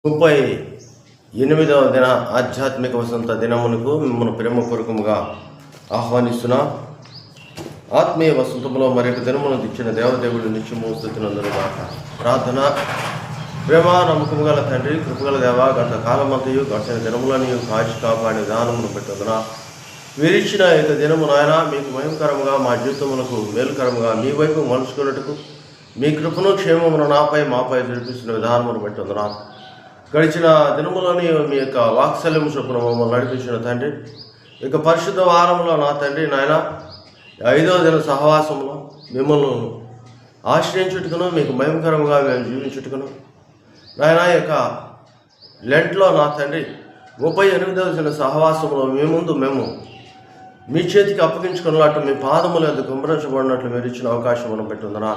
38వ దిన ఆధ్యాత్మిక వసంత దినమునకు మిమ్మల్ని ప్రేమపూర్వకముగా ఆహ్వానిస్తున్నా. ఆత్మీయ వసంతంలో మరొక దినమును ఇచ్చిన దేవదేవుడు నిత్యము స్తుతినందునుగాక. ప్రార్థన. ప్రేమ నమ్మకము గల తండ్రి, కృపగల దేవ, గత కాలమంతయు గడిచిన దినములను కాచి కాపాడే విధానమును పెట్టుదనా వీరిచ్చిన యొక్క దినము నాయన మీకు మహిమకరముగా మా జీవితములకు మేలుకరముగా మీ వైపు మలుచుకున్నట్టుకు మీ కృపను క్షేమమును నాపై మాపై జరిపిస్తున్న విధానమును పెట్టుదనా. గడిచిన దినములని మీ యొక్క వాత్సల్యం చొప్పున మమ్మల్ని నడిపించిన తండ్రి, ఇక పరిశుద్ధ వారంలో నా తండ్రి నాయన 5వ దిన సహవాసంలో మిమ్మల్ని ఆశ్రయించుటకును మీకు మహిమకరంగా మేము జీవించుటకును నాయన యొక్క లెంట్లో నా తండ్రి 38వ దిన సహవాసంలో మీ ముందు మేము మీ చేతికి అప్పగించుకున్నట్టు మీ పాదములు ఎందుకు కుమరించబడినట్లు మీరు ఇచ్చిన అవకాశం మనం పెట్టుందనా.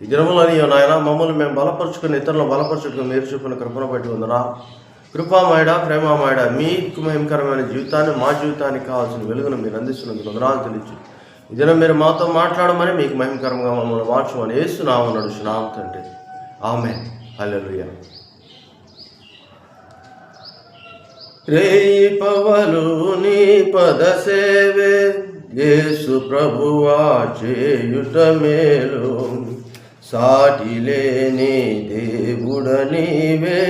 ఈ దినములని నాయన మమ్మల్ని మేము బలపరుచుకుని ఇతరులను బలపరచుకుని మీరు చూపిన కృపను బట్టి ఉందనా. కృపామాయడ, ప్రేమామాయడ, మీకు మహిమకరమైన జీవితాన్ని మా జీవితానికి కావాల్సిన వెలుగును మీరు అందిస్తున్నందుకు వందనాలు తెలియచ్చు. ఈ దినం మీరు మాతో మాట్లాడమని మీకు మహిమకరంగా మమ్మల్ని మార్చమని యేసునామమున నడుచున్నాము తండ్రి. ఆమేన్. హల్లెలూయా. రేయి పవలు నీ పద సేవే యేసు ప్రభువా చేయుట మేలు, సాటి లేని దేవుడ నీవే,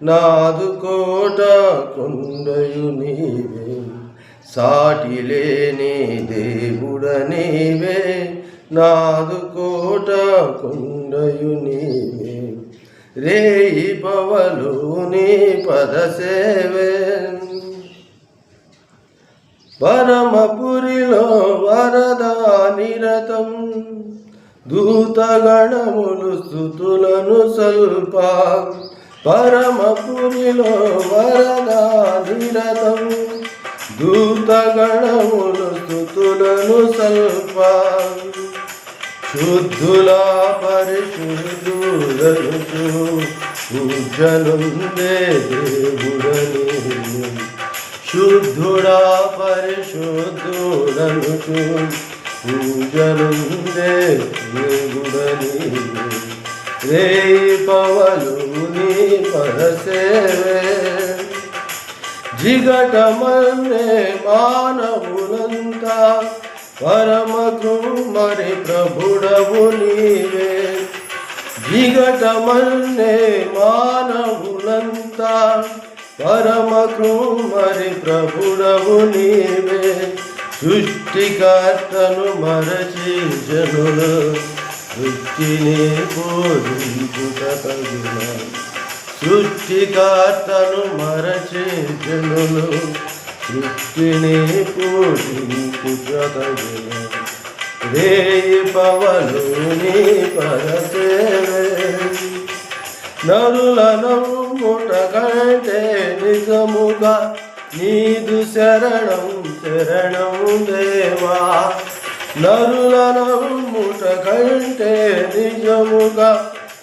నాదు కోట కొండయు నీవే. సాటి లేని దేవుడ నీవే, నాదు కోట కొండయు నీవే. రేయి పవలు నీ పద సేవే పరమపురిలో వరదా నిరతం, దూతగణములు స్తుతులను సల్ప. పరమపురిలో వరదా నిరతం, దూతగణములు స్తుతులను సల్ప. శుద్ధుల పరిశుద్ధులను పూజనుందే దేవుడని. శుద్ధుడా పరిశుద్ధులను పూజనుందే దేవుడని. రేయి పవలు నీ పద సేవే జిగటమన్నే మానవులంతా, పరమ కృమరి ప్రభుడవు నీవే. జిగటమన్నే మానవులంతా, పరమ కృమరి ప్రభుడవు నీవే. సృష్టికర్తను మరచి జనులు సృష్టిని పూజించుట తగున. సృష్టికర్తను మరచి జనులు సృష్టిని పూజించుట తగున. రేయి పవలు నీ పద సేవే నరుల నమ్ముట కంటే నిజముగా నీదు శరణం శరణము దేవా. నరుల నమ్ముట కంటే నిజముగా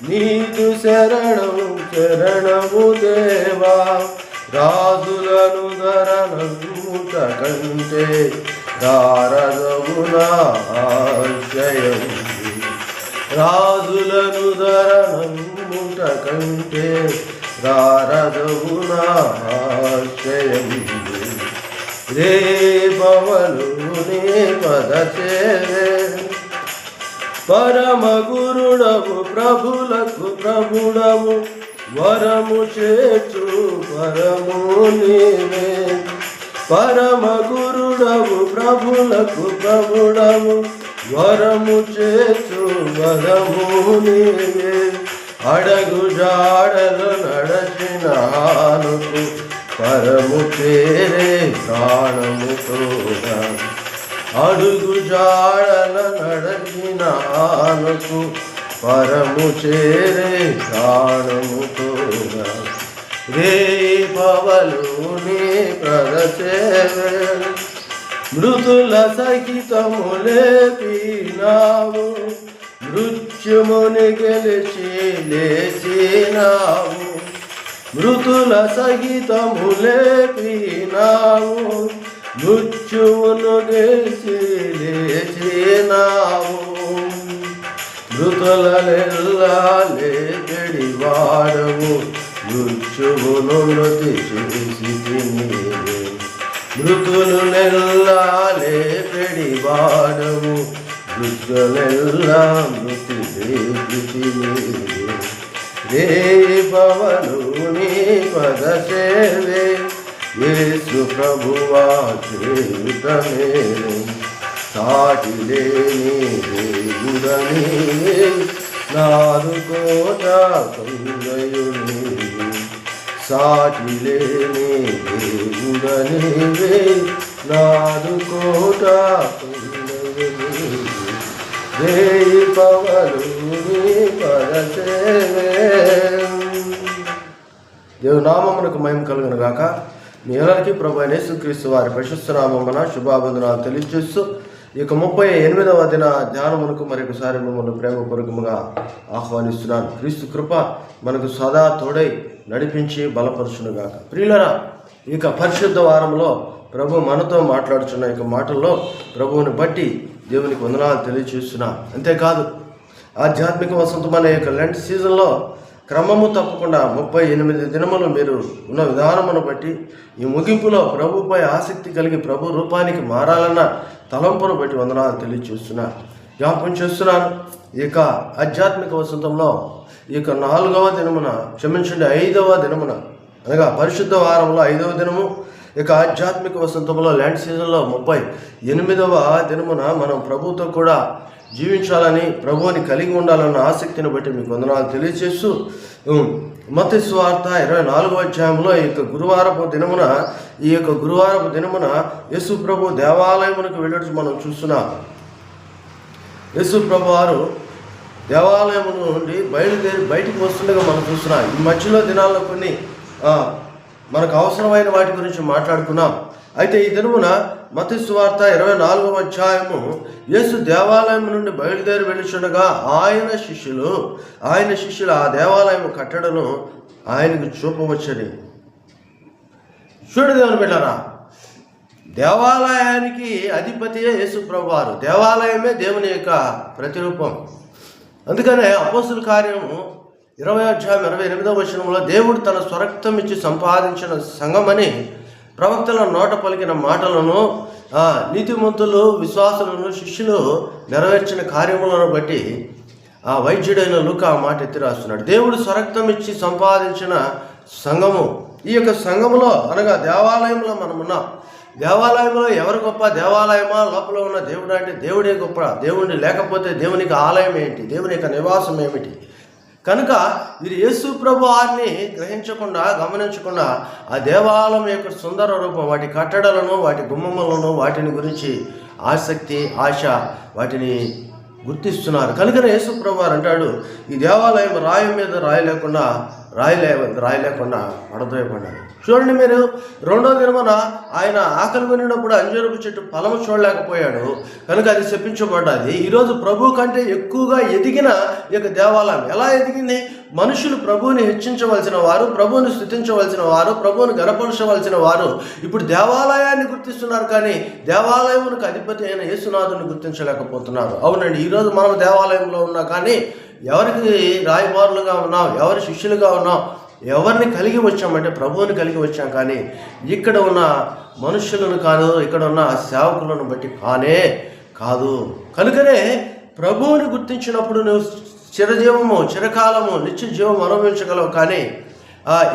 నీదు శరణం శరణము దేవా. రాజులను ధర నమ్ముట కంటే దారదవునా ఆశ్రయం. రాజులను ధర నమ్ముట కంటే దారదవునా ఆశ్రయం. రేయి పవలు నీ పద సేవే పరమ గురుడవు ప్రభులకు ప్రభుడవు, వరము చేర్చు పరము నీవే. పరమ గురుడవు ప్రభులకు ప్రభుడవు, వరము చేర్చు వరము నీవే. అడగు జాడలు నడచిన హానుకు పరము చేరే ప్రాణము తోడా. అడుగు జాడల నడచిన హానుకు పరము చేరే ప్రాణము తోడా. రేయి పవలు నీ పద సేవే మృతుల సహితము లేపినావు, మృత్యుముని గెలిచి లేచినావు. మృతుల సహితము లేపినావు, మృత్యువును గెలిచి లేచినావు. మృతులెల్లా లేచెడి వాడవు మృత్యువును మృతి చేసి మృతులు నెల్లాలే పెడివాడము మృతులెల్లా మృతి రే పవను నీ పద సేవే యేసు ప్రభువా చేయుటమే సాటి లేని దేవుడని నాదు కోట కొంగయుని సాటి లేని దేవుడని నాదు కోట కొంగయుని రే పవను నీ పద సేవే. దేవునామమునకు మహిమ కలుగును గాక. మీ అందరికీ ప్రభు అయిన యేసుక్రీస్తు వారి ప్రశస్త నామమున శుభాభివందనాలు తెలియజేస్తూ ఈ 38వ దిన ధ్యానమునకు మరొకసారి మిమ్మల్ని ప్రేమపూర్వకముగా ఆహ్వానిస్తున్నాను. క్రీస్తు కృప మనకు సదా తోడై నడిపించి బలపరుచును గాక. ప్రియులరా, ఇక పరిశుద్ధ వారంలో ప్రభు మనతో మాట్లాడుచున్న ఇక మాటల్లో ప్రభువుని బట్టి దేవునికి వందనాలు తెలియజేస్తున్నా. అంతేకాదు, ఆధ్యాత్మిక వసంతం అనే యొక్క లెంట్ సీజన్లో క్రమము తప్పకుండా 38 దినములు మీరు ఉన్న విధానమును బట్టి ఈ ముగింపులో ప్రభుపై ఆసక్తి కలిగి ప్రభు రూపానికి మారాలన్న తలంపును బట్టి వందనాలు తెలియజేస్తున్నా. జ్ఞాపకం చేస్తున్నాను, ఇక ఆధ్యాత్మిక వసంతంలో ఈ యొక్క 4వ దినమున, క్షమించండి 5వ దినమున, అనగా పరిశుద్ధ వారంలో 5వ దినము, ఇక ఆధ్యాత్మిక వసంతంలో ల్యాండ్ సీజన్లో 38వ దినమున మనం ప్రభుతో కూడా జీవించాలని, ప్రభువుని కలిగి ఉండాలన్న ఆసక్తిని బట్టి మీకు వందనాలు తెలియజేస్తూ మత్తయి సువార్త 24వ అధ్యాయంలో ఈ యొక్క గురువారపు దినమున యేసు ప్రభు దేవాలయమునకు వెళ్ళడం మనం చూస్తున్నాం. యేసు ప్రభు వారు దేవాలయం నుండి బయటికి వస్తుండగా మనం చూస్తున్నాం. ఈ మధ్యలో దినాల్లో కొన్ని మనకు అవసరమైన వాటి గురించి మాట్లాడుకున్నాం. అయితే ఈ దినమున మత్తయి సువార్త 24వ అధ్యాయము యేసు దేవాలయం నుండి బయలుదేరి వెళ్ళుచుండగా ఆయన శిష్యులు ఆ దేవాలయం కట్టడను ఆయనకు చూపవచ్చని. చూడు దేవుని బిడ్డలారా, దేవాలయానికి అధిపతియే యేసు ప్రభువారు. దేవాలయమే దేవుని యొక్క ప్రతిరూపం. అందుకనే అపోస్తుల కార్యము 20వ అధ్యాయం 28వ వచనంలో దేవుడు తన స్వరక్తం ఇచ్చి సంపాదించిన సంఘమని ప్రవక్తల నోట పలికిన మాటలను నీతిమంతులు, విశ్వాసులను, శిష్యులు నెరవేర్చిన కార్యములను బట్టి ఆ వైద్యుడైన లూకా ఆ మాట ఎత్తి రాస్తున్నాడు. దేవుడు స్వరక్తం ఇచ్చి సంపాదించిన సంఘము. ఈ యొక్క సంఘములో అనగా దేవాలయంలో మనం ఉన్నాం. దేవాలయంలో ఎవరు గొప్ప? దేవాలయమా, లోపల ఉన్న దేవుడు అంటే దేవుడే గొప్ప. దేవుడిని లేకపోతే దేవునికి ఆలయం ఏంటి? దేవుని యొక్క నివాసం ఏమిటి? కనుక వీరు యేసు ప్రభు వారిని గ్రహించకుండా, గమనించకుండా ఆ దేవాలయం యొక్క సుందర రూపం, వాటి కట్టడలను, వాటి గుమ్మములను, వాటిని గురించి ఆసక్తి, ఆశ, వాటిని గుర్తిస్తున్నారు. కనుకనే యేసు ప్రభు వారు అంటాడు, ఈ దేవాలయం రాయి మీద రాయలేకుండా పడదోయబడ్డాడు. చూడండి, మీరు 2వ దినమున ఆయన ఆకలి కొనినప్పుడు అంజూరపు చెట్టు ఫలము చూడలేకపోయాడు, కనుక అది శపించబడ్డది. ఈరోజు ప్రభు కంటే ఎక్కువగా ఎదిగిన ఈ యొక్క దేవాలయం ఎలా ఎదిగింది? మనుషులు ప్రభువుని హెచ్చించవలసిన వారు, ప్రభువుని స్తుతించవలసిన వారు, ప్రభువుని గణపరచవలసిన వారు ఇప్పుడు దేవాలయాన్ని గుర్తిస్తున్నారు, కానీ దేవాలయమునకు అధిపతి అయిన యేసునాథుని గుర్తించలేకపోతున్నారు. అవునండి, ఈరోజు మనం దేవాలయంలో ఉన్నా కానీ ఎవరికి రాయబారులుగా ఉన్నాం, ఎవరి శిష్యులుగా ఉన్నాం, ఎవరిని కలిగి వచ్చామంటే ప్రభువుని కలిగి వచ్చాం, కానీ ఇక్కడ ఉన్న మనుషులను కాదు, ఇక్కడ ఉన్న సేవకులను బట్టి కాదు. కనుకనే ప్రభువుని గుర్తించినప్పుడు నువ్వు చిరజీవము, చిరకాలము, నిత్య జీవం అనుభవించగలవు. కానీ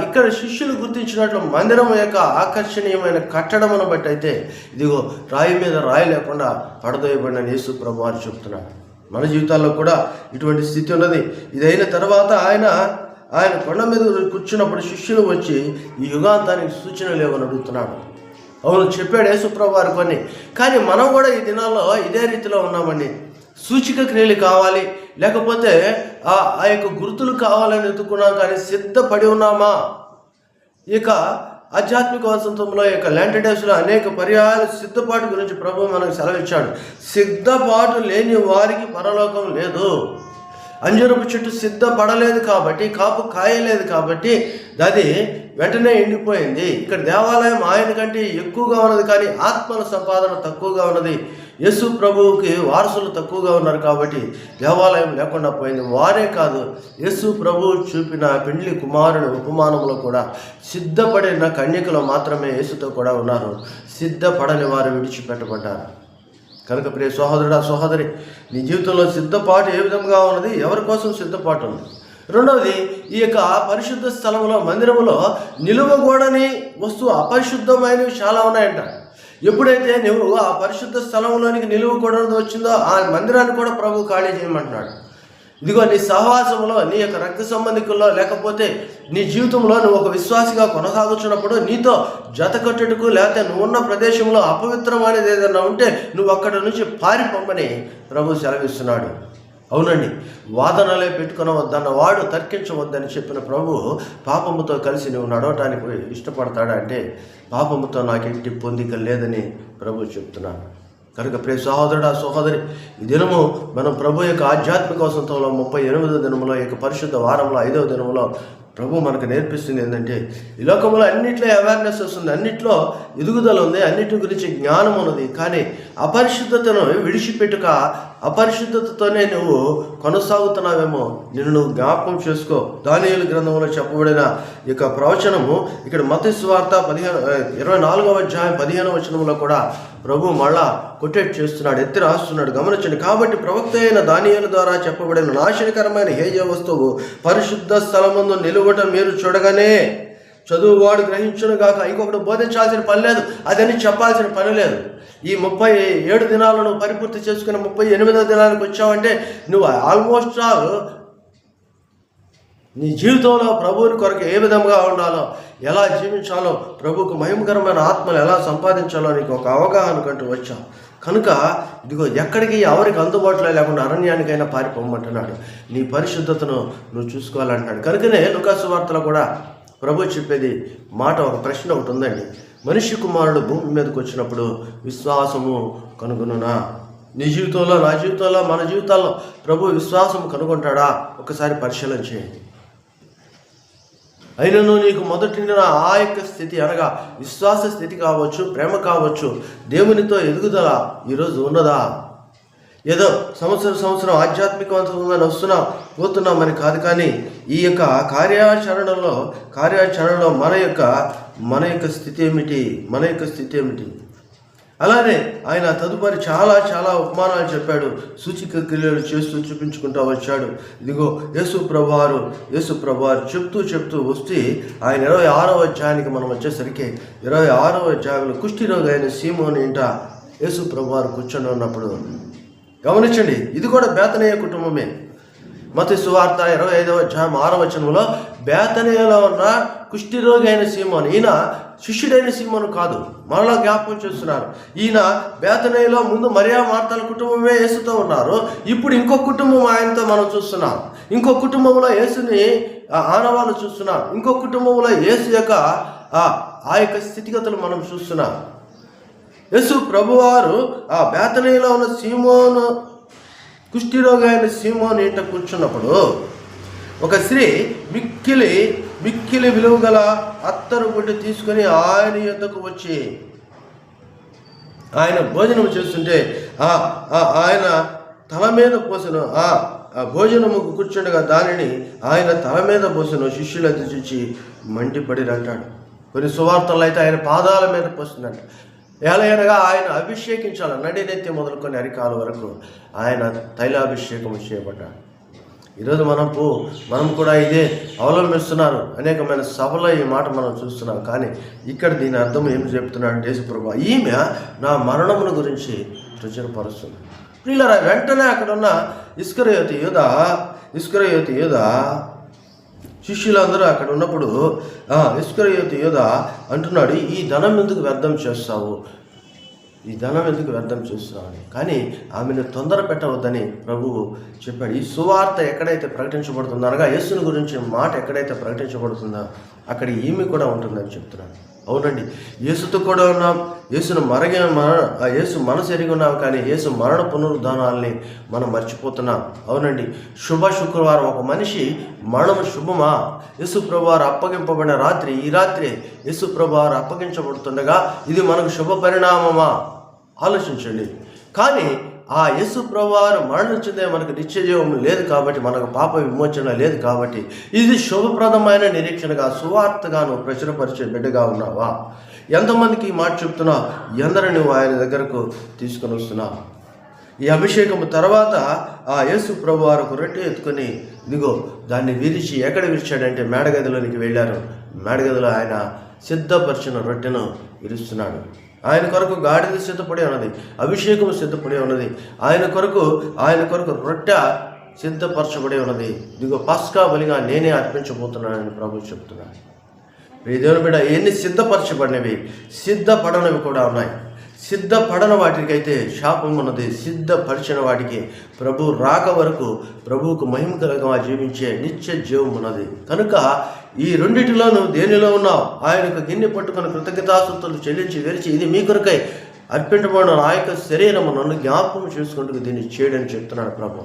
ఇక్కడ శిష్యులు గుర్తించినట్లు మందిరం యొక్క ఆకర్షణీయమైన కట్టడమును బట్టి అయితే ఇదిగో రాయి మీద రాయి లేకుండా పడదోయబడిన యేసు ప్రభు వారు చెప్తున్నాడు. మన జీవితాల్లో కూడా ఇటువంటి స్థితి ఉన్నది. ఇదైన తర్వాత ఆయన కొండ మీద కూర్చున్నప్పుడు శిష్యులు వచ్చి ఈ యుగాంతానికి సూచనలు లేవని అడుగుతున్నాడు. అవును, చెప్పాడు యేసు ప్రభు వారు కొన్ని. కానీ మనం కూడా ఈ దినాల్లో ఇదే రీతిలో ఉన్నామండి. సూచిక క్రియలు కావాలి, లేకపోతే ఆ యొక్క గుర్తులు కావాలని ఎత్తుకున్నాం, కానీ సిద్ధపడి ఉన్నామా? ఇక ఆధ్యాత్మిక వసంతంలో యొక్క లెంట్ డేస్లో అనేక పర్యాయాలు సిద్ధపాటు గురించి ప్రభు మనకు సెలవిచ్చాడు. సిద్ధపాటు లేని వారికి పరలోకం లేదు. అంజూరపు చెట్టు సిద్ధపడలేదు కాబట్టి, కాపు కాయలేదు కాబట్టి అది వెంటనే ఎండిపోయింది. ఇక్కడ దేవాలయం ఆయన కంటే ఎక్కువగా ఉన్నది, కానీ ఆత్మల సంపాదన తక్కువగా ఉన్నది. యేసు ప్రభువుకి వారసులు తక్కువగా ఉన్నారు కాబట్టి దేవాలయం లేకుండా పోయింది. వారే కాదు, యేసు ప్రభువు చూపిన పెండ్లి కుమారుని ఉపమానంలో కూడా సిద్ధపడిన కన్యకలు మాత్రమే యేసుతో కూడా ఉన్నారు. సిద్ధపడని వారు విడిచిపెట్టబడ్డారు. కనుక ప్రియ సహోదరుడా, సహోదరి, నీ జీవితంలో సిద్ధపాటు ఏ విధంగా ఉన్నది? ఎవరి కోసం సిద్ధపాటు ఉంది? రెండవది, ఈ యొక్క పరిశుద్ధ స్థలంలో, మందిరంలో నిలువగూడని వస్తువు, అపరిశుద్ధమైనవి చాలా ఉన్నాయంట. ఎప్పుడైతే నువ్వు ఆ పరిశుద్ధ స్థలంలోనికి నిలువకూడదు వచ్చిందో ఆ మందిరాన్ని కూడా ప్రభు ఖాళీ చేయమంటున్నాడు. ఇదిగో నీ సహవాసంలో, నీ యొక్క రక్త సంబంధికుల్లో, లేకపోతే నీ జీవితంలో నువ్వు ఒక విశ్వాసిగా కొనసాగుతున్నప్పుడు నీతో జత కట్టుటకు, లేకపోతే నువ్వు ఉన్న ప్రదేశంలో అపవిత్రం అనేది ఏదైనా ఉంటే నువ్వు అక్కడి నుంచి పారిపోమని ప్రభు సెలవిస్తున్నాడు. అవునండి, వాదనలే పెట్టుకునవద్దన్న వాడు తర్కించవద్దని చెప్పిన ప్రభు పాపముతో కలిసి నువ్వు నడవటానికి ఇష్టపడతాడా అంటే పాపముతో నాకెంటి పొందిక లేదని ప్రభు చెప్తున్నాడు. కనుక ప్రియ సహోదరుడా, సహోదరి, ఈ దినము మనం ప్రభు యొక్క ఆధ్యాత్మిక వసంతంలో 38వ దినములో, ఈ యొక్క పరిశుద్ధ వారంలో 5వ దినములో ప్రభు మనకు నేర్పిస్తుంది ఏంటంటే, ఈ లోకంలో అన్నింటిలో అవేర్నెస్ వస్తుంది, అన్నింటిలో ఎదుగుదల ఉంది, అన్నిటి గురించి జ్ఞానం ఉన్నది. కానీ అపరిశుద్ధతను విడిచిపెట్టుక అపరిశుద్ధతతోనే నువ్వు కొనసాగుతున్నావేమో నిన్ను నువ్వు జ్ఞాపకం చేసుకో. దానియేలు గ్రంథంలో చెప్పబడిన ఈ యొక్క ప్రవచనము ఇక్కడ మత్తయి సువార్త 24వ అధ్యాయం 15వ వచనంలో కూడా ప్రభు మళ్ళా కొటేట్ చేస్తున్నాడు, ఎత్తి రాస్తున్నాడు. గమనించండి. కాబట్టి ప్రవక్త అయిన దానియేలు ద్వారా చెప్పబడిన నాశనకరమైన హేయ వస్తువు పరిశుద్ధ స్థలమందు నిలువట మీరు చూడగానే చదువువాడు గ్రహించును గాక. ఇంకొకటి బోధించాల్సిన పని లేదు, అదని చెప్పాల్సిన పని లేదు. ఈ 37 దినాలను పరిపూర్తి చేసుకుని 38వ దినానికి వచ్చావంటే నువ్వు ఆల్మోస్ట్ ఆల్ నీ జీవితంలో ప్రభువుని కొరకు ఏ విధంగా ఉండాలో, ఎలా జీవించాలో, ప్రభువుకు మహిమకరమైన ఆత్మలు ఎలా సంపాదించాలో నీకు ఒక అవగాహన కంటూ వచ్చావు. కనుక ఇదిగో ఎక్కడికి ఎవరికి అందుబాటులో లేకుండా అరణ్యానికైనా పారిపోమంటున్నాడు. నీ పరిశుద్ధతను నువ్వు చూసుకోవాలంటున్నాడు. కనుకనే లూకాసు వార్తలో కూడా ప్రభు చెప్పేది మాట, ఒక ప్రశ్న ఒకటి ఉందండి. మనిషి కుమారుడు భూమి మీదకి వచ్చినప్పుడు విశ్వాసము కనుగొనునా? నీ జీవితంలో, నా జీవితంలో, మన జీవితాల్లో ప్రభు విశ్వాసం కనుగొంటాడా? ఒకసారి పరిశీలన చేయండి. అయినను నీకు మొదటిన ఆ యొక్క స్థితి, అనగా విశ్వాస స్థితి కావచ్చు, ప్రేమ కావచ్చు, దేవునితో ఎదుగుదల ఈరోజు ఉన్నదా? ఏదో సంవత్సరం ఆధ్యాత్మికవంతంగా పోతున్నామని కాదు, కానీ ఈ యొక్క కార్యాచరణలో మన యొక్క స్థితి ఏమిటి? అలానే ఆయన తదుపరి చాలా ఉపమానాలు చెప్పాడు. సూచిక క్రియలు చేస్తూ చూపించుకుంటూ వచ్చాడు. ఇదిగో యేసు ప్రభువారు చెప్తూ వస్తే ఆయన 26వ అధ్యాయానికి మనం వచ్చేసరికి 26వ అధ్యాయంలో కుష్ఠిరోగి అయిన సీమోని ఇంట యేసు ప్రభువారు కూర్చొని ఉన్నప్పుడు గమనించండి, ఇది కూడా బేతనీయ కుటుంబమే. మత్తయి సువార్త 25వ అధ్యాయం 6వ వచనంలో బేతనీయలో ఉన్న కుష్ఠిరోగి అయిన సీమోను, ఈయన శిష్యుడైన సీమోను కాదు, మరలా జ్ఞాపకం చేస్తున్నారు. ఈయన బేతనీయలో ముందు మరియా మార్తల కుటుంబమే యేసుతో ఉన్నారు. ఇప్పుడు ఇంకో కుటుంబం ఆయనతో మనం చూస్తున్నాం. ఇంకో కుటుంబంలో యేసుని ఆనవాళ్ళు చూస్తున్నాం. ఇంకో కుటుంబంలో యేసు యొక్క ఆ యొక్క స్థితిగతులు మనం చూస్తున్నాం. యేసు ప్రభువారు ఆ బేతనీయలో ఉన్న సీమోను, కుష్ఠిరోగి అయిన సీమోను ఇంట కూర్చున్నప్పుడు ఒక స్త్రీ మిక్కిలి విలువ గల అత్తరు గుడ్డ తీసుకొని ఆయన యొద్దకు వచ్చి ఆయన భోజనం చేస్తుంటే ఆయన తల మీద పోసెను. ఆ భోజనముకు కూర్చుండగా దానిని ఆయన తల మీద పోసెను. శిష్యులంతా చూచి మండిపడి అంటాడు. కొన్ని సువార్తలు అయితే ఆయన పాదాల మీద పోస్తుందంట. ఎలాగనగా ఆయన అభిషేకించాలి, నడినెత్తి మొదలుకొని అరికాల వరకు ఆయన తైలాభిషేకం చేయబడ్డాడు. ఈరోజు మనం కూడా ఇదే అవలంబిస్తున్నారు. అనేకమైన సభలో ఈ మాట మనం చూస్తున్నాం. కానీ ఇక్కడ దీని అర్థం ఏమి చెప్తున్నాడు యేసుప్రభు? ఈమె నా మరణమును గురించి రుజుపరుస్తుంది. ప్రియులారా, వెంటనే అక్కడ ఉన్న ఇస్కరియోతు యూదా శిష్యులందరూ అక్కడ ఉన్నప్పుడు ఇస్కరియోతు యూదా అంటున్నాడు, ఈ ధనం ఎందుకు వ్యర్థం చేస్తావు అని. కానీ ఆమెను తొందర పెట్టవద్దని ప్రభువు చెప్పాడు. ఈ సువార్త ఎక్కడైతే ప్రకటించబడుతుందో, అనగా యేసుని గురించి మాట ఎక్కడైతే ప్రకటించబడుతుందో అక్కడ ఈమె కూడా ఉంటుందని చెప్తున్నాడు. అవునండి, యేసుతో కూడా ఉన్నాం, యేసును యేసు మనసు ఎరిగి ఉన్నాం, కానీ యేసు మరణ పునరుద్ధానాల్ని మనం మర్చిపోతున్నాం. అవునండి, శుభ శుక్రవారం ఒక మనిషి మరణం శుభమా? యేసు ప్రభువారు అప్పగింపబడిన రాత్రి, ఈ రాత్రి యేసు ప్రభువారు అప్పగించబడుతుండగా ఇది మనకు శుభ పరిణామమా? ఆలోచించండి. కానీ ఆ యేసు ప్రభువారు మరణించిందే మనకు నిత్య జీవం లేదు కాబట్టి, మనకు పాప విమోచన లేదు కాబట్టి, ఇది శుభప్రదమైన నిరీక్షణగా సువార్తగా నువ్వు ప్రచురపరిచే బిడ్డగా ఉన్నావా? ఎంతమందికి ఈ మాట చెప్తున్నా? ఎందరూ నువ్వు ఆయన దగ్గరకు తీసుకొని వస్తున్నావు? ఈ అభిషేకం తర్వాత ఆ యేసు ప్రభువారు ఒక రొట్టె ఎత్తుకొని ఇదిగో దాన్ని విరిచి, ఎక్కడ విరిచాడంటే మేడగదిలోనికి వెళ్ళారు. మేడగదిలో ఆయన సిద్ధపరిచిన రొట్టెను విరుస్తున్నాడు. ఆయన కొరకు గాడిద సిద్ధపడి ఉన్నది, అభిషేకం సిద్ధపడి ఉన్నది, ఆయన కొరకు రొట్టె సిద్ధపరచబడి ఉన్నది. ఇదిగో పస్కా బలిగా నేనే అర్పించబోతున్నానని ప్రభు చెప్తున్నాడు. దేవుని బిడ్డ, ఎన్ని సిద్ధపరచబడినవి, సిద్ధపడనవి కూడా ఉన్నాయి. సిద్ధపడని వాటికైతే శాపం ఉన్నది, సిద్ధపరిచిన వాటికి ప్రభు రాక వరకు ప్రభువుకు మహిమకరంగా జీవించే నిత్య జీవం ఉన్నది. కనుక ఈ రెండిటిలో నువ్వు దేనిలో ఉన్నావు? ఆయనకు గిన్నె పట్టుకుని కృతజ్ఞతాస్తుతులు చెల్లించి వెలిచి, ఇది మీ కొరకై అర్పించబడిన ఆ యొక్క శరీరము నన్ను జ్ఞాపకం చేసుకుంటూ దీన్ని చేయడని చెప్తున్నాడు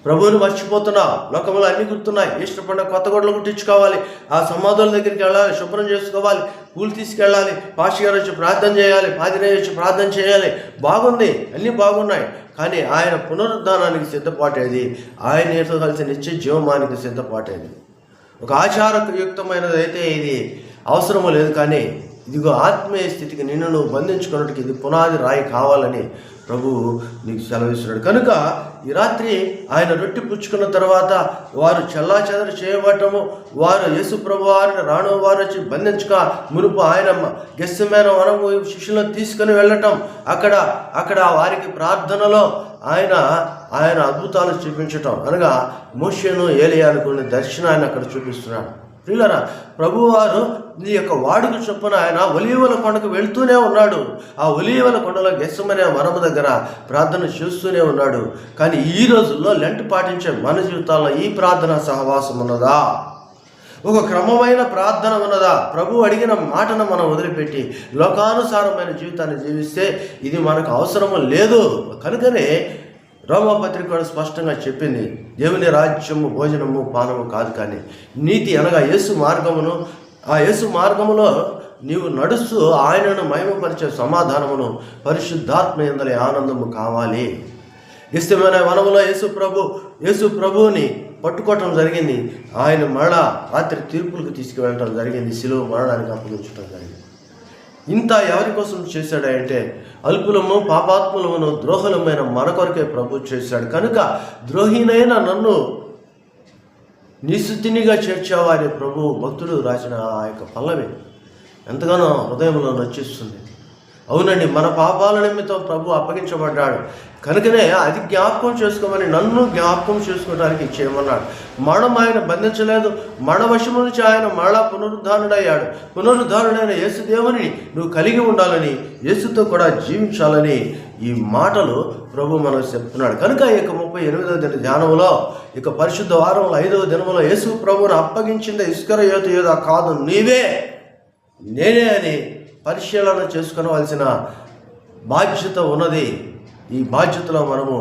ప్రభువుని మర్చిపోతున్నా. లోకంలో అన్ని గుర్తున్నాయి. ఇష్టపడిన కొత్త గొడవలు కుట్టించుకోవాలి, ఆ సమాధుల దగ్గరికి వెళ్ళాలి, శుభ్రం చేసుకోవాలి, పూలు తీసుకెళ్ళాలి, పాస్టర్ గారు వచ్చి ప్రార్థన చేయాలి, పాదిరే వచ్చి ప్రార్థన చేయాలి. బాగుంది, అన్నీ బాగున్నాయి. కానీ ఆయన పునరుద్ధానానికి సిద్ధపాటేది, ఆయనతో కలిసి నిత్య జీవమానికి సిద్ధపాటేది. ఒక ఆచారయుక్తమైనది అయితే ఇది అవసరమో లేదు, కానీ ఇదిగో ఆత్మీయ స్థితికి నిన్ను నువ్వు బంధించుకున్నట్టుకి ఇది పునాది రాయి కావాలని ప్రభువు నీకు సెలవిస్తున్నాడు. కనుక ఈ రాత్రి ఆయన రొట్టె పుచ్చుకున్న తర్వాత వారు చెల్లాచెదరు చేయబడటము, వారు యేసు ప్రభు వారిని రాను వారు వచ్చి బంధించక మునుపు ఆయన గెస్సెమనే వనము శిష్యులను తీసుకుని వెళ్ళటం, అక్కడ వారికి ప్రార్థనలో ఆయన అద్భుతాలు చూపించటం, అనగా మోషేను ఏలియాను కొన్ని దర్శనాన్ని అక్కడ చూపిస్తున్నాడు. ప్రియులారా, ప్రభువారు నీ యొక్క వాడుక చొప్పున ఆయన ఒలీవల కొండకు వెళ్తూనే ఉన్నాడు. ఆ ఒలీవల కొండలో గెస్సెమనే వనము దగ్గర ప్రార్థన చేస్తూనే ఉన్నాడు. కానీ ఈ రోజుల్లో లెంట్ పాటించే మన జీవితాల్లో ఈ ప్రార్థన సహవాసం ఉన్నదా? ఒక క్రమమైన ప్రార్థన ఉన్నదా? ప్రభు అడిగిన మాటను మనం వదిలిపెట్టి లోకానుసారమైన జీవితాన్ని జీవిస్తే ఇది మనకు అవసరము లేదు. కనుకనే రోమపత్రిక స్పష్టంగా చెప్పింది, దేవుని రాజ్యము భోజనము పానము కాదు, కానీ నీతి అనగా యేసు మార్గమును, ఆ యేసు మార్గములో నీవు నడుస్తూ ఆయనను మహిమపరిచే సమాధానమును పరిశుద్ధాత్మ యందలి ఆనందము కావాలి. గెస్సెమనే వనములో యేసు ప్రభువుని పట్టుకోవటం జరిగింది. ఆయన మరలా రాత్రి తీర్పులకు తీసుకువెళ్ళటం జరిగింది, శిలువ మరణానికి అప్పగించడం జరిగింది. ఇంత ఎవరి కోసం చేశాడంటే అల్పులము పాపాత్ములమును ద్రోహులమైన మన కొరకే ప్రభు చేశాడు. కనుక ద్రోహినైన నన్ను నిశుద్ధినిగా చేర్చావారి ప్రభు భక్తుడు రాసిన ఆ యొక్క పల్లవి ఎంతగానో హృదయంలో నచ్చిస్తుంది. అవునండి, మన పాపాల నిమిత్తం ప్రభు అప్పగించబడ్డాడు. కనుకనే అది జ్ఞాపకం చేసుకోమని నన్ను జ్ఞాపకం చేసుకోవడానికి చేయమన్నాడు. మరణం ఆయన బంధించలేదు. మరణవశము నుంచి ఆయన మరలా పునరుద్ధానుడయ్యాడు. పునరుద్ధానుడైన యేసు దేవుని నువ్వు కలిగి ఉండాలని, యేసుతో కూడా జీవించాలని ఈ మాటలు ప్రభు మనకు చెప్తున్నాడు. కనుక ఈ యొక్క 38వ దిన ధ్యానంలో ఇక పరిశుద్ధ వారంలో 5వ దినంలో యేసు ప్రభువును అప్పగించింది ఇస్కరియోతు యూదా కాదు, నీవే నేనే అని పరిశీలన చేసుకునవలసిన బాధ్యత ఉన్నది. ఈ బాధ్యతలో మనము,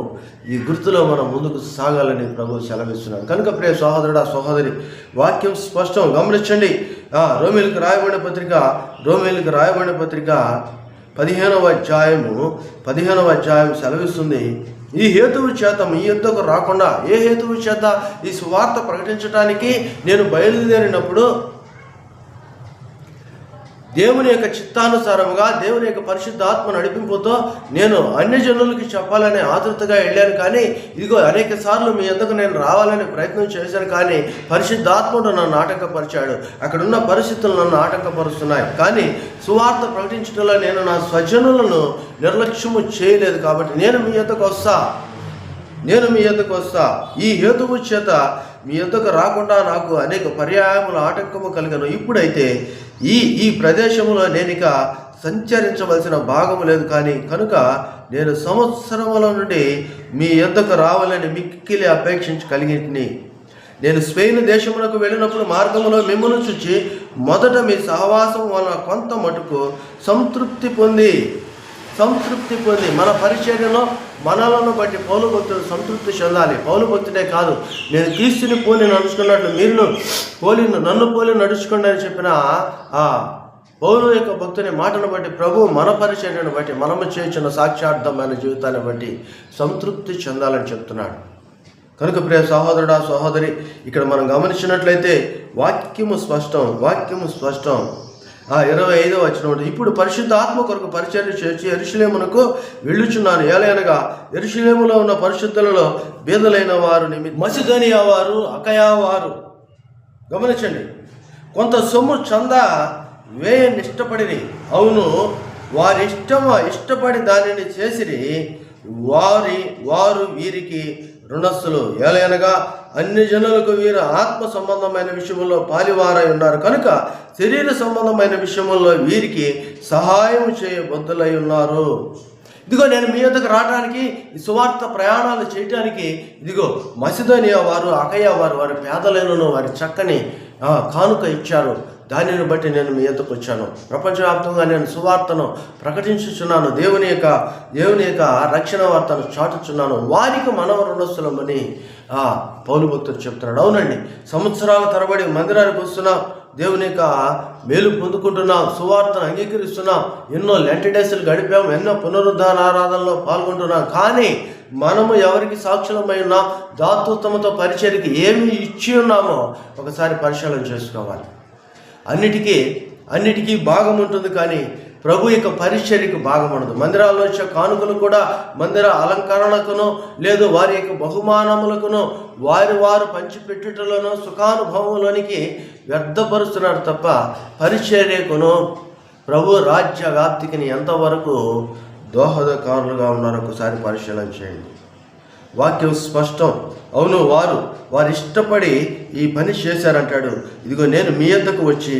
ఈ గుర్తులో మనం ముందుకు సాగాలని ప్రభు సెలవిస్తున్నాడు. కనుక ప్రియ సహోదరుడా సహోదరి, వాక్యం స్పష్టం గమనించండి. రోమీయులకు రాయబడిన పత్రిక 15వ అధ్యాయం సెలవిస్తుంది, ఈ హేతువు చేత మీ యుద్ధకు రాకుండా, ఏ హేతువు చేత ఈ సువార్త ప్రకటించడానికి నేను బయలుదేరినప్పుడు దేవుని యొక్క చిత్తానుసారముగా, దేవుని యొక్క పరిశుద్ధాత్మ నడిపింపుతో నేను అన్యజనులకి చెప్పాలని ఆతృతగా వెళ్ళాను. కానీ ఇదిగో అనేక సార్లు మీ ఎందుకు నేను రావాలని ప్రయత్నం చేశాను, కానీ పరిశుద్ధాత్ముడు నన్ను ఆటంకపరిచాడు. అక్కడున్న పరిస్థితులు నన్ను ఆటంకపరుస్తున్నాయి. కానీ సువార్త ప్రకటించడంలో నేను నా స్వజనులను నిర్లక్ష్యము చేయలేదు. కాబట్టి నేను మీ యొద్దకు వస్తా. ఈ హేతువు చేత మీ యొద్దకు రాకుండా నాకు అనేక పర్యాయముల ఆటంకము కలిగను. ఇప్పుడైతే ఈ ప్రదేశంలో నేనిక సంచరించవలసిన భాగము లేదు. కానీ కనుక నేను సంవత్సరముల నుండి మీ యొద్దకు రావాలని మిక్కిలి అపేక్షించగలిగిని. నేను స్పెయిన్ దేశమునకు వెళ్ళినప్పుడు మార్గములో మిమ్మల్ని చూచి మొదట మీ సహవాసం వలన కొంత మటుకు సంతృప్తి పొంది మన పరిచర్యలో మనలను బట్టి పౌలు భక్తుడు సంతృప్తి చెందాలి. పౌలు భక్తుడే కాదు, నేను క్రీస్తుని పోలి నడుచుకున్నట్లు మీరు నన్ను పోలి నడుచుకోండి అని చెప్పిన ఆ పౌలు యొక్క భక్తుని మాటను బట్టి ప్రభు మన పరిచర్యను బట్టి మనము చేసిన సాక్షార్థమైన జీవితాన్ని బట్టి సంతృప్తి చెందాలని చెప్తున్నాడు. కనుక ప్రియ సహోదరుడా సహోదరి, ఇక్కడ మనం గమనించినట్లయితే వాక్యము స్పష్టం. 25వ వచనం, ఇప్పుడు పరిశుద్ధ ఆత్మ కొరకు పరిచర్య చేసి యెరూషలేమునకు వెళ్ళుచున్నాను. ఏలయనగా యెరూషలేములో ఉన్న పరిశుద్ధులలో బీదలైన వారు మసిదోనియా వారు, అకయా వారు, గమనించండి, కొంత సొమ్ము చందా వేయని ఇష్టపడిని. అవును, వారి ఇష్టపడి దానిని చేసిరి. వారు వీరికి రుణస్థులు. ఏలయనగా అన్ని జనులకు వీరు ఆత్మ సంబంధమైన విషయంలో పాలివారై ఉన్నారు కనుక శరీర సంబంధమైన విషయంలో వీరికి సహాయం చేయబద్దులై ఉన్నారు. ఇదిగో నేను మీ యొద్దకు రావడానికి, ఈ సువార్త ప్రయాణాలు చేయటానికి ఇదిగో మసిదోనియా వారు, అకయా వారు వారి పేదలను వారి చక్కని కానుక ఇచ్చారు. దానిని బట్టి నేను మీ యొద్దకు వచ్చాను. ప్రపంచవ్యాప్తంగా నేను సువార్తను ప్రకటించుచున్నాను. దేవుని యొక్క రక్షణ వార్తను చాటుచున్నాను. వారికి మనవ రుణస్థులమని పౌలు భక్తుడు చెప్తున్నాడు. అవునండి, సంవత్సరాల తరబడి మందిరానికి వస్తున్నాం, దేవుని యొక్క మేలు పొందుకుంటున్నాం, సువార్తను అంగీకరిస్తున్నాం, ఎన్నో లెంట్ డేస్లు గడిపాం, ఎన్నో పునరుద్ధాన ఆరాధనలో పాల్గొంటున్నాం. కానీ మనము ఎవరికి సాక్షులమై ఉన్నాం, దాతృత్వంతో పరిచర్యకి ఏమి ఇచ్చి ఉన్నామో ఒకసారి పరిశీలన చేసుకోవాలి. అన్నిటికీ భాగం ఉంటుంది, కానీ ప్రభు యొక్క పరిచర్యకు భాగం ఉండదు. మందిరాల్లో వచ్చే కానుకలు కూడా మందిర అలంకరణకును లేదు వారి యొక్క బహుమానములకును వారు పంచిపెట్టుటలోనూ సుఖానుభవంలోనికి వ్యర్థపరుస్తున్నారు తప్ప పరిచర్యకును ప్రభు రాజ్య వ్యాప్తికి ఎంతవరకు దోహదకారులుగా ఉన్నారో ఒకసారి పరిశీలన చేయండి. వాక్యం స్పష్టం. అవును, వారు ఇష్టపడి ఈ పని చేశారంటాడు. ఇదిగో నేను మీ యొద్దకు వచ్చి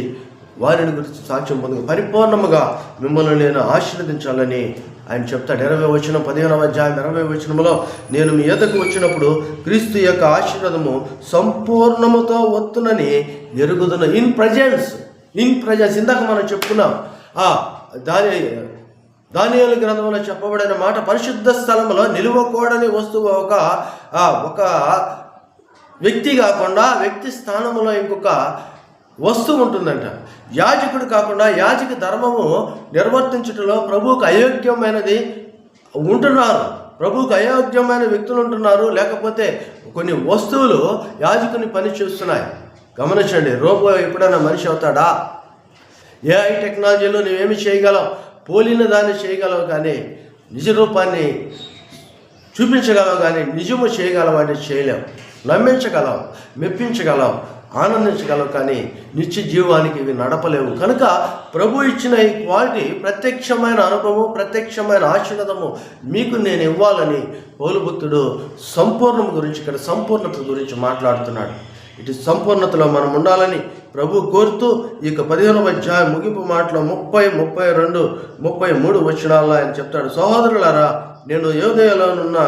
వారిని గురించి సాక్ష్యం పొందుకు పరిపూర్ణముగా మిమ్మల్ని నేను ఆశీర్వదించాలని ఆయన చెప్తాడు. 15వ అధ్యాయం 20వ వచనంలో, నేను మీ యొద్దకు వచ్చినప్పుడు క్రీస్తు యొక్క ఆశీర్వాదము సంపూర్ణముతో వత్తునని ఎరుగుదును. ఇన్ ప్రజెన్స్ ఇందాక మనం చెప్పుకున్నాం. దానియేలు గ్రంథంలో చెప్పబడిన మాట, పరిశుద్ధ స్థలంలో నిలువకూడని వస్తువు ఒక వ్యక్తి కాకుండా వ్యక్తి స్థానంలో ఇంకొక వస్తువు ఉంటుందంట. యాజకుడు కాకుండా యాజక ధర్మము నిర్వర్తించడంలో ప్రభువుకు అయోగ్యమైనది ఉంటున్నారు, ప్రభువుకు అయోగ్యమైన వ్యక్తులు ఉంటున్నారు. లేకపోతే కొన్ని వస్తువులు యాజకుని పని చేస్తున్నాయి. గమనించండి, రోబో ఎప్పుడైనా మనిషి అవుతాడా? ఏఐ టెక్నాలజీలో నువ్వేమి చేయగలవు? పోలిన దాన్ని చేయగలవు, కానీ నిజ రూపాన్ని చూపించగలవు, కానీ నిజము చేయగలవు అంటే చేయలేవు. నమ్మించగలవు, మెప్పించగలవు, ఆనందించగలవు, కానీ నిత్య జీవానికి ఇవి నడపలేవు. కనుక ప్రభు ఇచ్చిన ఈ క్వాలిటీ, ప్రత్యక్షమైన అనుభవం, ప్రత్యక్షమైన ఆశీర్వాదము మీకు నేను ఇవ్వాలని పౌలు భక్తుడు ఇక్కడ సంపూర్ణత గురించి మాట్లాడుతున్నాడు. ఇటు సంపూర్ణతలో మనం ఉండాలని ప్రభు కోరుతూ ఈ యొక్క 15వ అధ్యాయం ముగింపు మాటలో 30, 32, 33 వచనాల్లో ఆయన చెప్తాడు. సహోదరులారా, నేను యోదయలోనున్న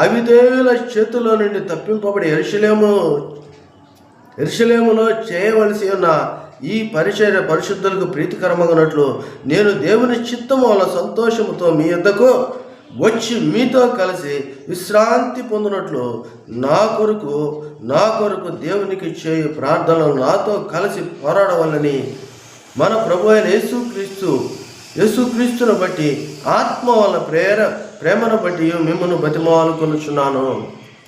అవిధేయుల చేతుల్లో నుండి తప్పింపబడి యెరూషలేములో చేయవలసి ఉన్న ఈ పరిచర్య పరిశుద్ధులకు ప్రీతికరమగునట్లు నేను దేవుని చిత్తము వల్ల సంతోషముతో మీ యొద్దకు వచ్చి మీతో కలిసి విశ్రాంతి పొందినట్లు నా కొరకు దేవునికి చేయు ప్రార్థనలు నాతో కలిసి పోరాడవలని మన ప్రభు అయిన యేసుక్రీస్తును బట్టి ఆత్మ వల్ల ప్రేమను బట్టి మిమ్మల్ని బతిమాలుకొనుచున్నాను.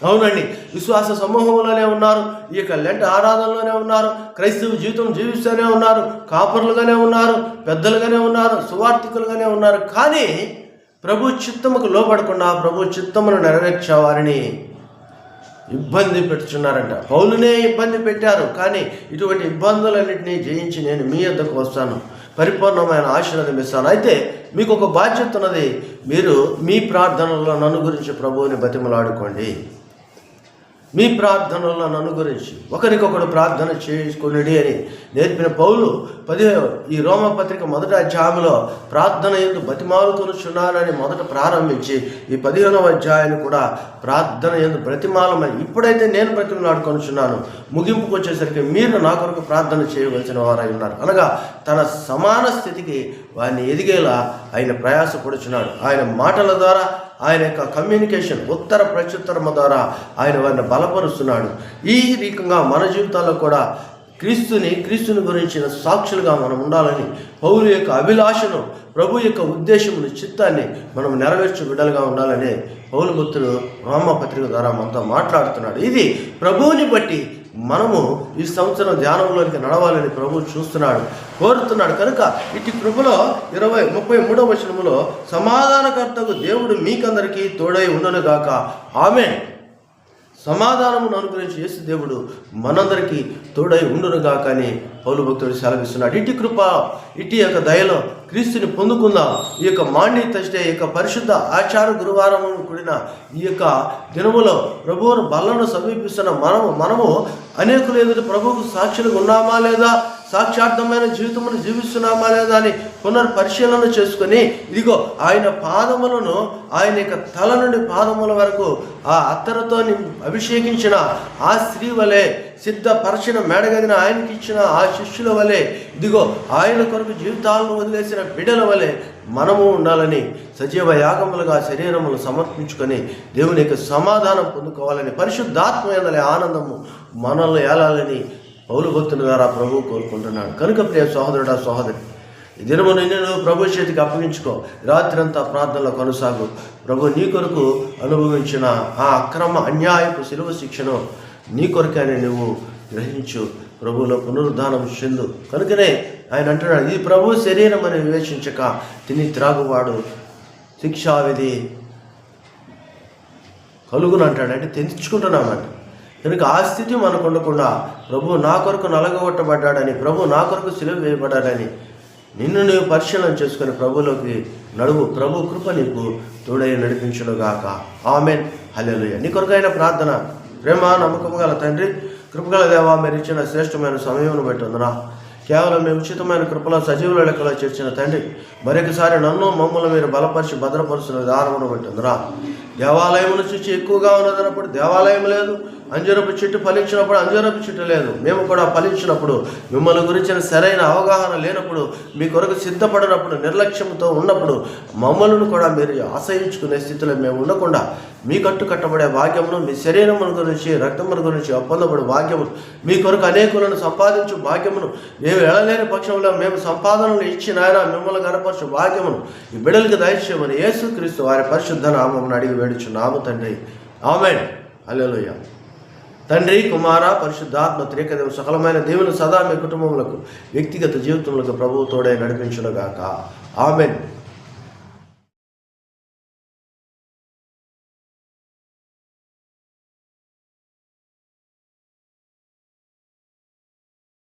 అవునండి, విశ్వాస సమూహంలోనే ఉన్నారు, ఈ యొక్క లెంట్ ఆరాధనలోనే ఉన్నారు, క్రైస్తవ జీవితం జీవిస్తూనే ఉన్నారు, కాపరులుగానే ఉన్నారు, పెద్దలుగానే ఉన్నారు, సువార్థికులుగానే ఉన్నారు. కానీ ప్రభు చిత్తముకు లోపడకుండా ప్రభు చిత్తమును నెరవేర్చే వారిని ఇబ్బంది పెట్టుచున్నారంట. పౌలునే ఇబ్బంది పెట్టారు, కానీ ఇటువంటి ఇబ్బందులన్నింటినీ జయించి నేను మీ యొద్దకు వస్తాను, పరిపూర్ణమైన ఆశీర్వాదం ఇస్తాను. అయితే మీకు ఒక బాధ్యత ఉన్నది, మీరు మీ ప్రార్థనలో నన్ను గురించి ప్రభువుని బతిమలాడుకోండి. మీ ప్రార్థనలో నన్ను గురించి ఒకరికొకడు ప్రార్థన చేసుకునేది అని నేర్పిన పౌలు ఈ రోమపత్రిక మొదటి అధ్యాయంలో ప్రార్థన యందు బ్రతిమాలుకొనుచున్నానని మొదట ప్రారంభించి ఈ 15వ అధ్యాయాన్ని కూడా ప్రార్థన యందు బ్రతిమాలమని ఇప్పుడైతే నేను బ్రతిమలాడుకొనుచున్నాను, ముగింపుకు వచ్చేసరికి మీరు నా కొరకు ప్రార్థన చేయవలసిన వారై ఉన్నారు. అనగా తన సమాన స్థితికి వారిని ఎదిగేలా ఆయన ప్రయాసపడుచున్నాడు. ఆయన మాటల ద్వారా, ఆయన యొక్క కమ్యూనికేషన్ ఉత్తర ప్రత్యుత్తరమ ద్వారా ఆయన వారిని బలపరుస్తున్నాడు. ఈ రకంగా మన జీవితాల్లో కూడా క్రీస్తుని గురించిన సాక్షులుగా మనం ఉండాలని పౌలు యొక్క అభిలాషను, ప్రభు యొక్క ఉద్దేశమును, చిత్తాన్ని మనం నెరవేర్చే బిడ్డలుగా ఉండాలని పౌలు భక్తుడు రోమపత్రిక ద్వారా మనతో మాట్లాడుతున్నాడు. ఇది ప్రభువుని బట్టి మనము ఈ సంవత్సరం ధ్యానంలోనికి నడవాలని ప్రభు చూస్తున్నాడు, కోరుతున్నాడు. కనుక ఇటు కృపలో 33వ వచనములో సమాధానకర్తకు దేవుడు మీకందరికీ తోడై ఉండను గాక, ఆమేన్. సమాధానమును అనుగ్రహించి యేసు దేవుడు మనందరికీ తోడై ఉండునుగాక అని పౌలు భక్తుడు సెలవిస్తున్నాడు. ఇటు కృప, ఇటు యొక్క దయలో క్రీస్తుని పొందుకుందాం. ఈ యొక్క మాండీ థర్స్డే, ఈ యొక్క పరిశుద్ధ ఆచార గురువారం కూడిన ఈ యొక్క దినములో ప్రభువును బలను సమీపిస్తున్న మనము అనేకులు ఎదుటి ప్రభువుకు సాక్షులుగా ఉన్నామా లేదా, సాక్షార్థమైన జీవితమును జీవిస్తున్నామా లేదా అని పునర్పరిశీలన చేసుకొని, ఇదిగో ఆయన పాదములను, ఆయన యొక్క తల నుండి పాదముల వరకు ఆ అత్తరుతో అభిషేకించిన ఆ స్త్రీ వలె, సిద్ధపరచిన మేడగదిన ఆయనకి ఇచ్చిన ఆ శిష్యుల వలె, ఇదిగో ఆయన కొరకు జీవితాలను వదిలేసిన బిడ్డల వలె మనము ఉండాలని, సజీవ యాగములుగా శరీరములు సమర్పించుకొని దేవుని యొక్క సమాధానం పొందుకోవాలని, పరిశుద్ధాత్మ యందలి ఆనందము మనల్ని ఏలాలని పౌలు భక్తుల ద్వారా ప్రభు కోరుకుంటున్నాడు. కనుక ప్రియ సహోదరుడా, సహోదరి, ఈ దినము నిన్ను ప్రభు చేతికి అప్పగించుకో. రాత్రంతా ప్రార్థనలో కొనసాగు. ప్రభు నీ కొరకు అనుభవించిన ఆ అక్రమ అన్యాయపు శిలువ శిక్షను నీ కొరకని నువ్వు గ్రహించు. ప్రభువులో పునరుద్ధానం చెందు. కనుకనే ఆయన అంటున్నాడు, ఇది ప్రభు శరీరం అని వివేచించక తిని త్రాగువాడు శిక్షావిధి కలుగును అంటాడు. అంటే తెంచుకుంటున్నామంట. కనుక ఆ స్థితి మనకు ఉండకుండా ప్రభు నా కొరకు నలగొట్టబడ్డాడని, ప్రభు నా కొరకు సిలువ వేయబడ్డాడని నిన్ను నీవు పరిశీలన చేసుకుని ప్రభులోకి నడువు. ప్రభు కృప నీకు తోడై నడిపించునుగాక, ఆమేన్, హల్లెలూయా. నీ కొరకైన ప్రార్థన. ప్రేమ నమ్మకం గల తండ్రి, కృపగల దేవా, మీరు ఇచ్చిన శ్రేష్టమైన సమయమును బట్టి ఉందనా, కేవలం మీ ఉచితమైన కృపలో సజీవుల లెక్కలో చేర్చిన తండ్రి, మరొకసారి నన్ను మమ్మల్ని మీరు బలపరిచి భద్రపరుచిన విధానమును బట్టి ఉందరా. దేవాలయమును చూచి ఎక్కువగా ఉన్నదన్నప్పుడు దేవాలయం లేదు, అంజూరపు చెట్టు ఫలించినప్పుడు అంజూరపు చెట్టు లేదు. మేము కూడా ఫలించినప్పుడు, మిమ్మల్ని గురించిన సరైన అవగాహన లేనప్పుడు, మీ కొరకు సిద్ధపడినప్పుడు, నిర్లక్ష్యంతో ఉన్నప్పుడు మమ్మల్ని కూడా మీరు ఆశ్రయించుకునే స్థితిలో మేము ఉండకుండా మీ కట్టుకట్టబడే భాగ్యమును, మీ శరీరముల గురించి, రక్తముల గురించి ఒప్పందపడే భాగ్యమును, మీ కొరకు అనేకులను సంపాదించు భాగ్యమును, మేము ఎడలేని పక్షంలో మేము సంపాదనలు ఇచ్చి నాయన మిమ్మల్ని గనపరచు భాగ్యమును ఈ బిడ్డలకు దయచేయమని యేసుక్రీస్తు వారి పరిశుద్ధ నామమును అడిగి వేడుచున్నాము తండ్రి, ఆమేన్, హల్లెలూయా. తండ్రి, కుమార, పరిశుద్ధాత్మ త్రియేకదేవ సకలమైన దేవుని సదా మీ కుటుంబములకు, వ్యక్తిగత జీవితములకు ప్రభువు తోడై నడిపించునుగాక, ఆమేన్.